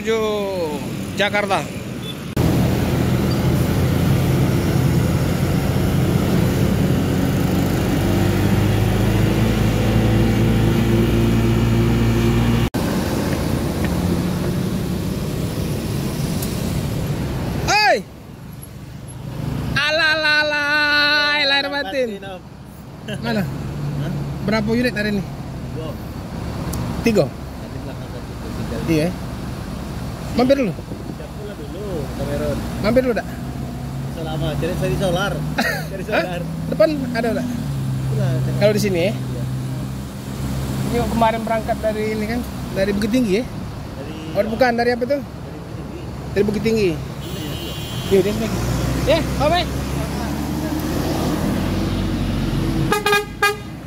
menuju Jakarta. Hei, alalalai lahir batin. Mana? Berapa unit hari ini? 3. Iya. Mampir dulu. Siaplah dulu, Kamerun. Mampir dulu, dak. Selama cari solar. Cari solar. Depan ada enggak? Kalau di sini ya. Iya. Ini kemarin berangkat dari ini kan, dari Bukit Tinggi ya? Oh, bukan, dari apa tuh? Dari Bukit Tinggi. Yuk, dia lagi. Ya, bye.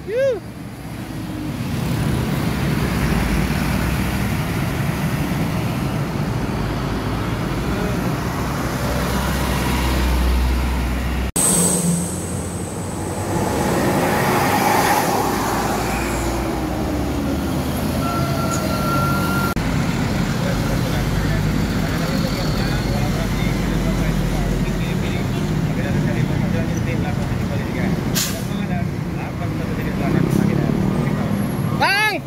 Yuh. Bang!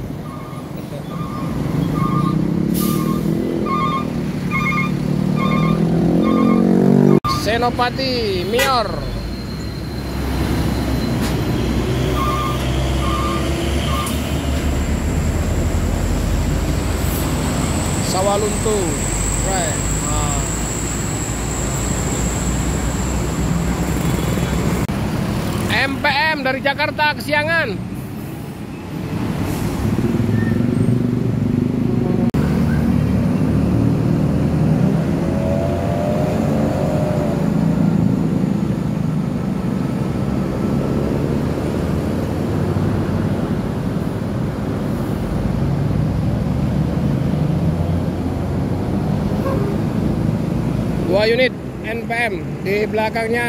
Senopati Mior. Sawaluntu. Right. MPM dari Jakarta kesiangan. Dua unit NPM, di belakangnya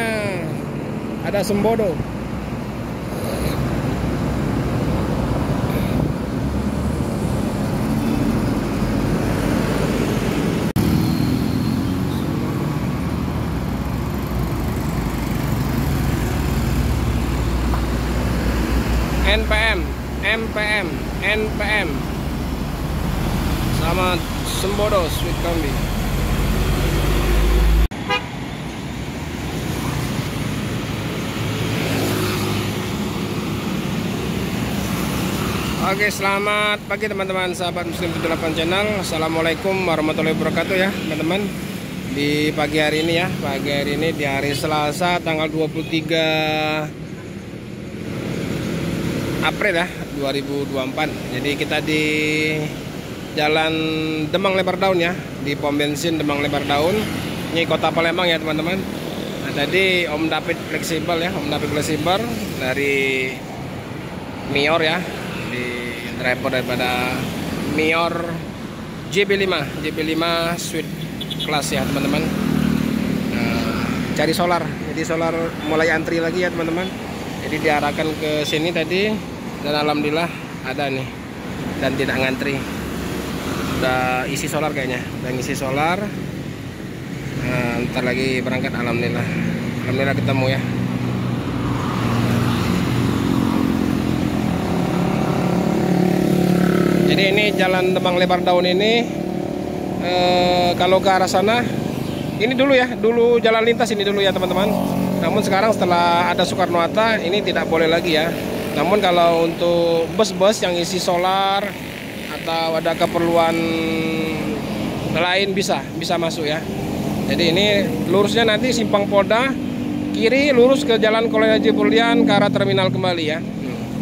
ada Sembodo. NPM sama Sembodo Sweet Kombi. Oke, selamat pagi teman-teman sahabat Muslim 78 channel. Assalamualaikum warahmatullahi wabarakatuh ya teman-teman. Di pagi hari ini ya, pagi hari ini di hari Selasa tanggal 23 April ya 2024. Jadi kita di Jalan Demang Lebar Daun ya, di pom bensin Demang Lebar Daun. Ini kota Palembang ya teman-teman. Nah, tadi Om David fleksibel ya, Om David fleksibel dari Mior ya, di driver daripada Mior JB5 Sweet Class ya teman-teman. Cari solar, jadi solar mulai antri lagi ya teman-teman. Jadi diarahkan ke sini tadi dan alhamdulillah ada nih dan tidak ngantri. Udah isi solar kayaknya, udah ngisi solar. Ntar lagi berangkat, alhamdulillah ketemu ya. Jadi ini Jalan Demang Lebar Daun ini kalau ke arah sana ini dulu ya, dulu jalan lintas ini dulu ya teman-teman. Namun sekarang setelah ada Soekarno-Hatta ini tidak boleh lagi ya. Namun kalau untuk bus-bus yang isi solar atau ada keperluan lain bisa masuk ya. Jadi ini lurusnya nanti Simpang Polda, kiri lurus ke Jalan Kolonel Haji Purlian ke arah terminal kembali ya.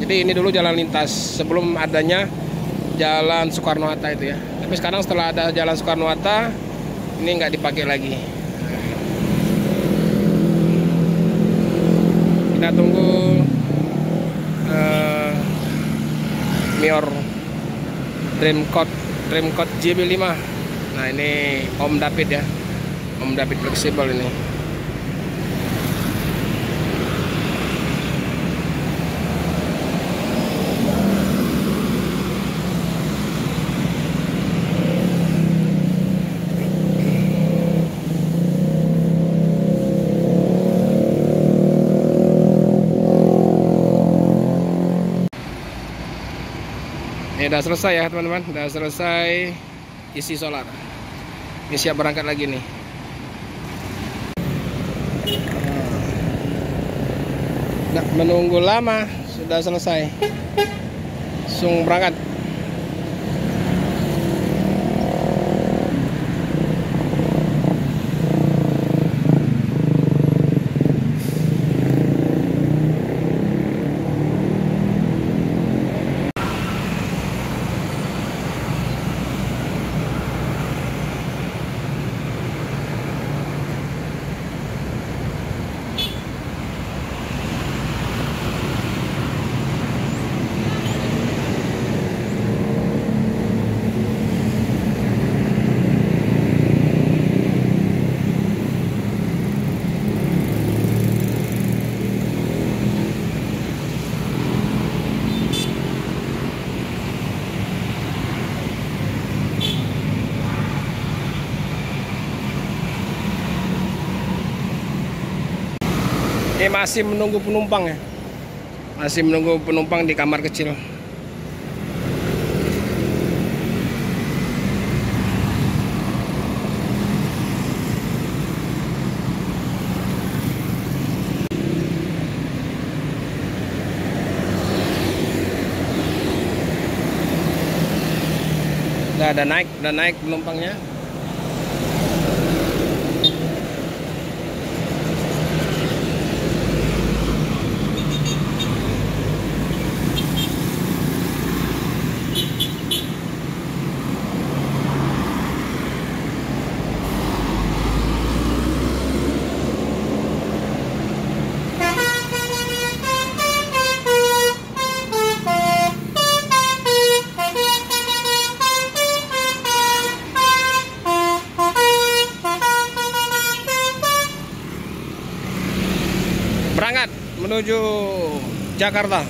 Jadi ini dulu jalan lintas sebelum adanya Jalan Soekarno-Hatta itu ya. Tapi sekarang setelah ada Jalan Soekarno-Hatta ini nggak dipakai lagi. Kita tunggu Mior Dreamcode JB5. Nah ini Om David ya, Om David fleksibel ini. Ini udah selesai ya teman-teman, udah selesai isi solar. Ini siap berangkat lagi nih. Nggak menunggu lama, sudah selesai. Langsung berangkat. Ini masih menunggu penumpang ya. Masih menunggu penumpang di kamar kecil. Udah naik penumpangnya. Berangkat menuju Jakarta.